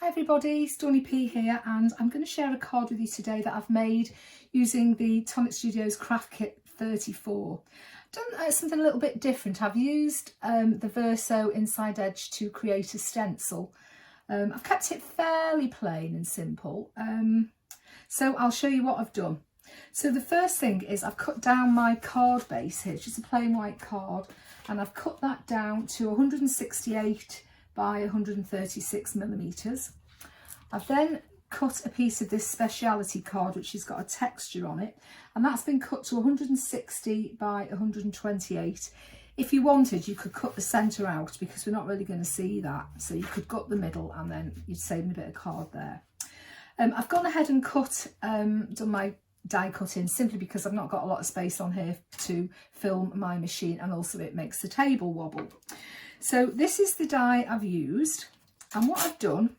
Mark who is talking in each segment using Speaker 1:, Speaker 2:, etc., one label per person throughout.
Speaker 1: Hi everybody, Stony P here, and I'm going to share a card with you today that I've made using the Tonic Studios Craft Kit 34. I've done something a little bit different. I've used the verso inside edge to create a stencil. I've kept it fairly plain and simple, so I'll show you what I've done. So the first thing is I've cut down my card base here, it's just a plain white card, and I've cut that down to 168 by 136 millimeters. I've then cut a piece of this speciality card which has got a texture on it, and that's been cut to 160 by 128. If you wanted, you could cut the centre out because we're not really going to see that, so you could gut the middle and then you'd save a bit of card there. I've gone ahead and done my die cutting simply because I've not got a lot of space on here to film my machine, and also it makes the table wobble. So this is the die I've used, and what I've done,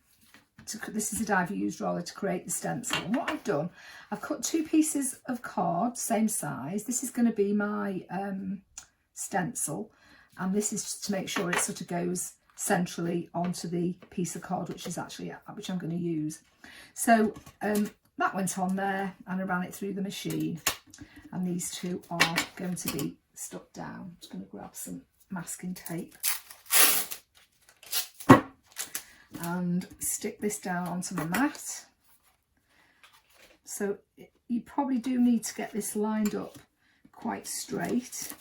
Speaker 1: this is the die I've used rather to create the stencil, and what I've done, I've cut two pieces of card, same size. This is going to be my stencil, and this is just to make sure it sort of goes centrally onto the piece of card which I'm going to use. So that went on there and I ran it through the machine, and these two are going to be stuck down. I'm just going to grab some masking tape and stick this down onto my mat. So you probably do need to get this lined up quite straight.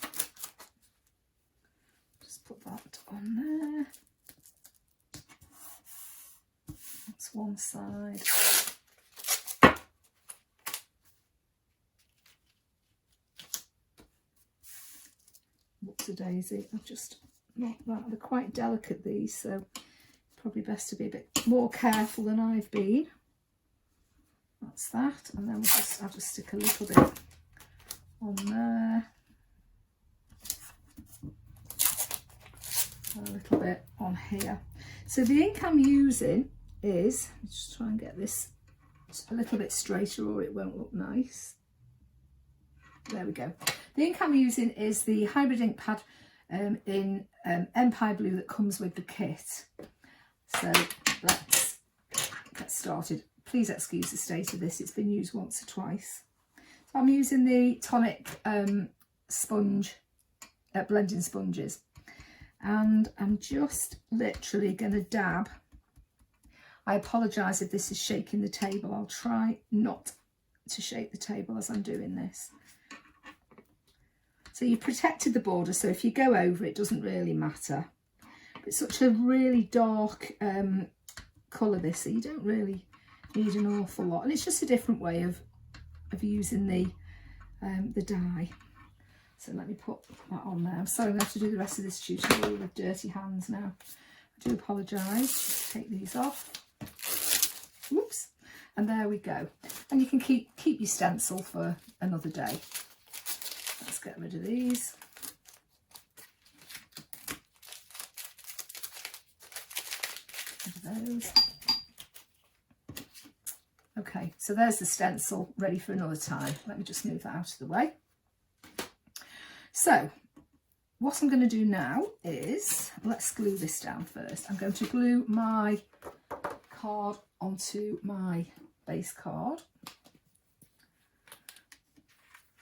Speaker 1: Just put that on there. That's one side. Whoopsie-daisy, I've just knocked that. They're quite delicate, these, so probably best to be a bit more careful than I've been. That's that, and then I'll just stick a little bit on there, and a little bit on here. So the ink I'm using is, let's just try and get this a little bit straighter or it won't look nice. There we go. The ink I'm using is the hybrid ink pad in Empire Blue that comes with the kit. So let's get started. Please excuse the state of this, it's been used once or twice. So I'm using the Tonic blending sponges, and I'm just literally going to dab. I apologise if this is shaking the table. I'll try not to shake the table as I'm doing this. So you've protected the border, so if you go over it doesn't really matter. But it's such a really dark colour this, so you don't really need an awful lot, and it's just a different way of using the dye. So let me put that on there. I'm sorry, I'm going to have to do the rest of this tutorial with dirty hands now. I do apologise. Take these off. Whoops. And there we go. And you can keep your stencil for another day. Let's get rid of these. Rid of those. Okay, so there's the stencil ready for another time. Let me just move that out of the way. So what I'm going to do now is, let's glue this down first. I'm going to glue my card onto my base card.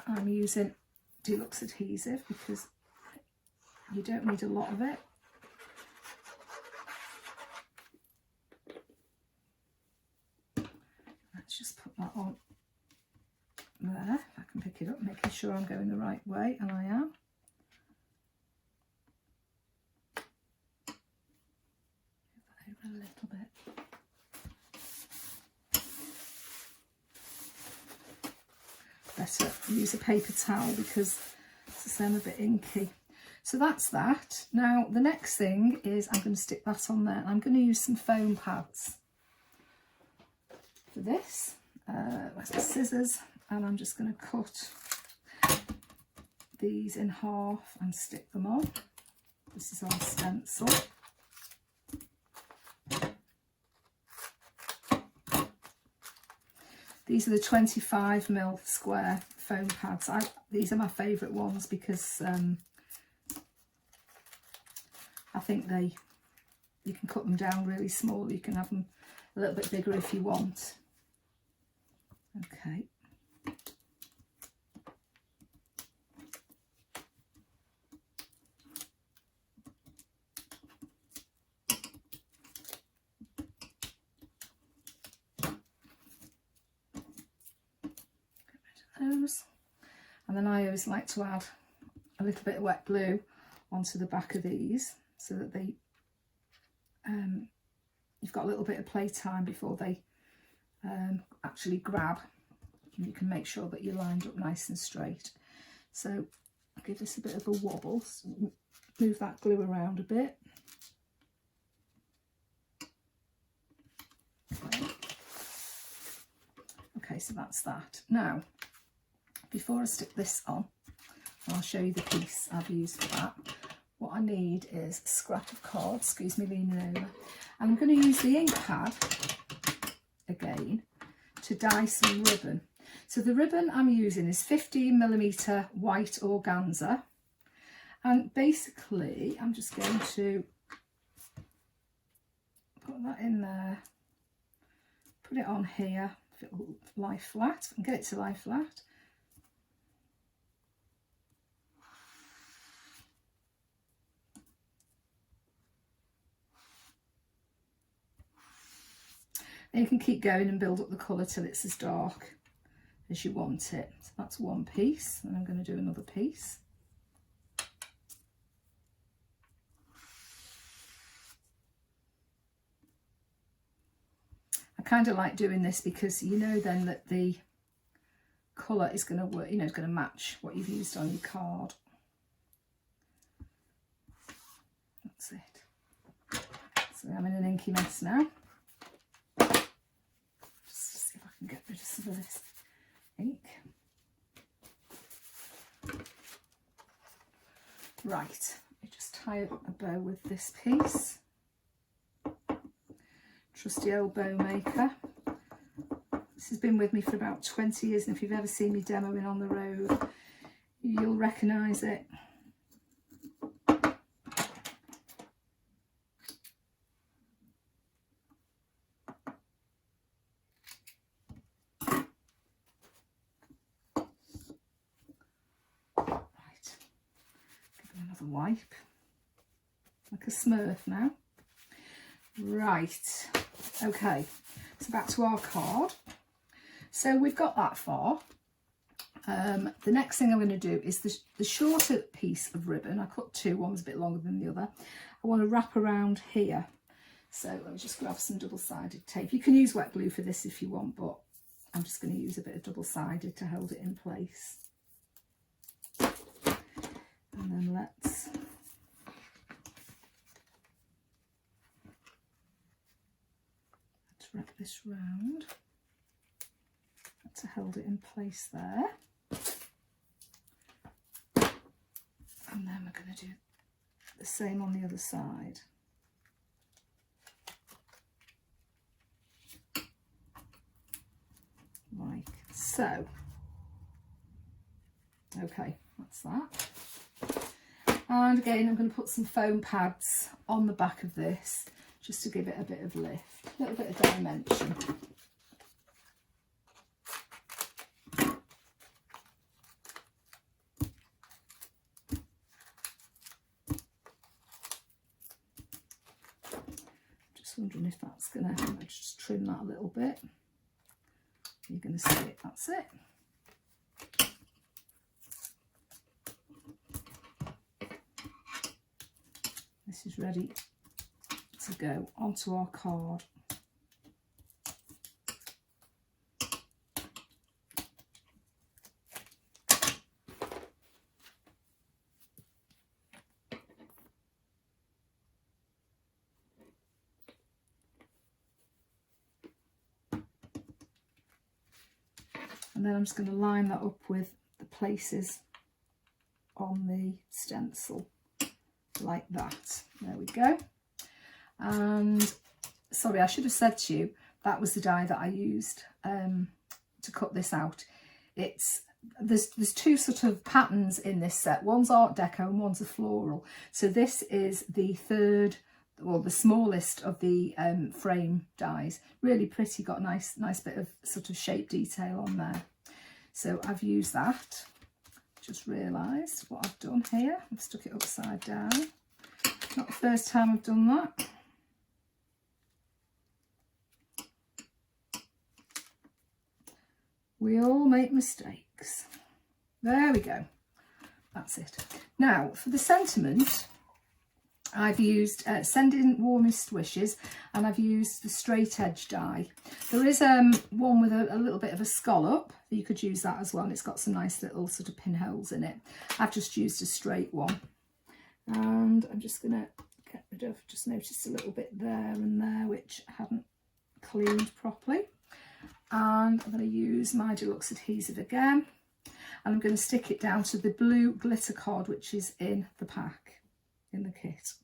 Speaker 1: I'm using Deluxe adhesive because you don't need a lot of it. Let's just put that on there, if I can pick it up, making sure I'm going the right way, and I am. Move that over a little bit. Better use a paper towel because I'm a bit inky. So that's that. Now the next thing is I'm going to stick that on there, and I'm going to use some foam pads for this. Where's the scissors? And I'm just going to cut these in half and stick them on. This is our stencil. These are the 25mm square foam pads. These are my favourite ones because I think you can cut them down really small. You can have them a little bit bigger if you want. Okay. Those, and then I always like to add a little bit of wet glue onto the back of these so that they you've got a little bit of play time before they actually grab, and you can make sure that you're lined up nice and straight. So I'll give this a bit of a wobble, so move that glue around a bit. Okay, so that's that. Now, before I stick this on, I'll show you the piece I've used for that. What I need is a scrap of card, excuse me leaning over, and I'm going to use the ink pad again to dye some ribbon. So the ribbon I'm using is 15mm white organza, and basically I'm just going to put that in there, put it on here, if it will lie flat, and get it to lie flat. And you can keep going and build up the colour till it's as dark as you want it. So that's one piece, and I'm going to do another piece. I kind of like doing this because you know then that the colour is going to work, you know, it's going to match what you've used on your card. That's it. So I'm in an inky mess now. Get rid of some of this ink. Right, let me just tie a bow with this piece. Trusty old bow maker. This has been with me for about 20 years, and if you've ever seen me demoing on the road, you'll recognise it. Wipe like a smurf now. Right, okay, so back to our card. So we've got that far. The next thing I'm going to do is the shorter piece of ribbon. I cut two, one was a bit longer than the other. I want to wrap around here, so let me just grab some double-sided tape. You can use wet glue for this if you want, but I'm just going to use a bit of double-sided to hold it in place. And then let's wrap this round to hold it in place there. And then we're going to do the same on the other side. Like so. Okay, that's that. And again, I'm going to put some foam pads on the back of this just to give it a bit of lift, a little bit of dimension. Just wondering if that's going to, just trim that a little bit. You're going to see it, that's it. This is ready to go onto our card. And then I'm just going to line that up with the places on the stencil. Like that. There we go. And sorry, I should have said to you that was the die that I used to cut this out. There's two sort of patterns in this set. One's Art Deco and one's a floral. So this is the third or the smallest of the frame dies. Really pretty, got a nice bit of sort of shape detail on there. So I've used that. Just realised what I've done here. I've stuck it upside down. Not the first time I've done that. We all make mistakes. There we go. That's it. Now for the sentiment, I've used Sending Warmest Wishes, and I've used the straight edge die. There is one with a little bit of a scallop. You could use that as well, and it's got some nice little sort of pinholes in it. I've just used a straight one, and I'm just going to get rid of, just noticed a little bit there and there which I hadn't cleaned properly. And I'm going to use my deluxe adhesive again, and I'm going to stick it down to the blue glitter card which is in the pack, in the kit.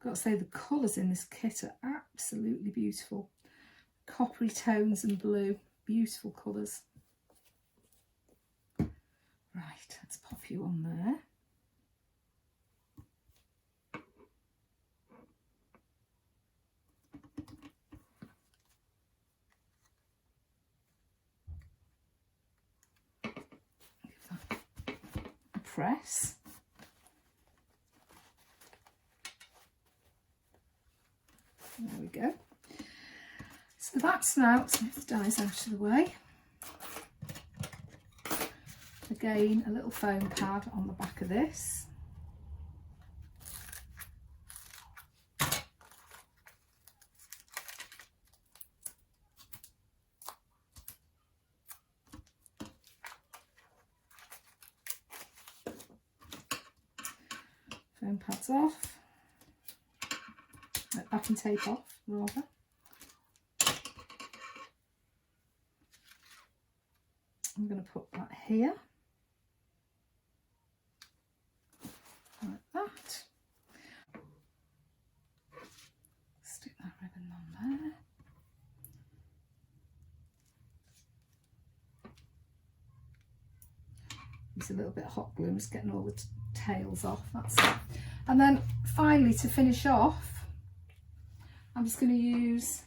Speaker 1: Got to say, the colours in this kit are absolutely beautiful. Coppery tones and blue, beautiful colours. Right, let's pop you on there. Press. There we go. So that's now, let's move the dies out of the way. Again, a little foam pad on the back of this. Foam pads off, backing tape off rather. I'm going to put that here, like that. Stick that ribbon on there. Use a little bit of hot glue, just getting all the tails off, that's it. And then finally, to finish off, I'm just going to use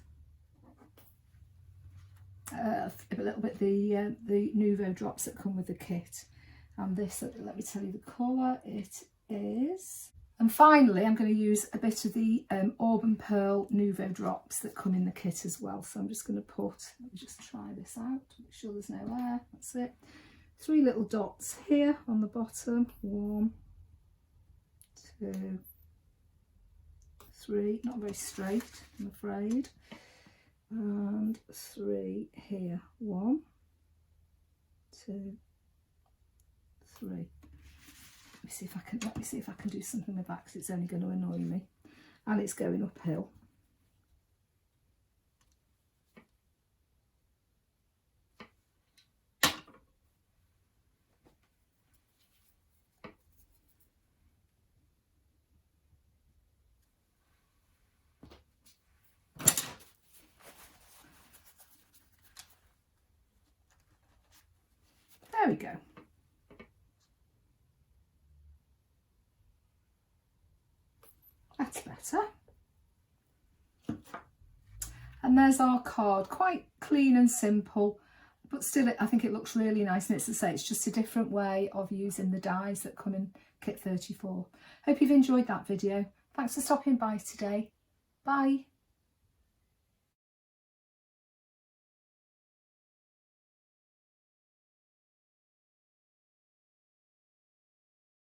Speaker 1: a little bit the Nuvo drops that come with the kit. And this, let me tell you the colour it is. And finally, I'm going to use a bit of the Auburn Pearl Nuvo drops that come in the kit as well. So I'm just going to put, let me just try this out, make sure there's no air, that's it. 3 little dots here on the bottom. 1, 2, 3. Not very straight, I'm afraid. And 3 here. 1, 2, 3. Let me see if I can do something with that, because it's only going to annoy me, and it's going uphill. There we go. That's better. And there's our card, quite clean and simple, but still I think it looks really nice, and it's to say it's just a different way of using the dies that come in kit 34. Hope you've enjoyed that video. Thanks for stopping by today. Bye.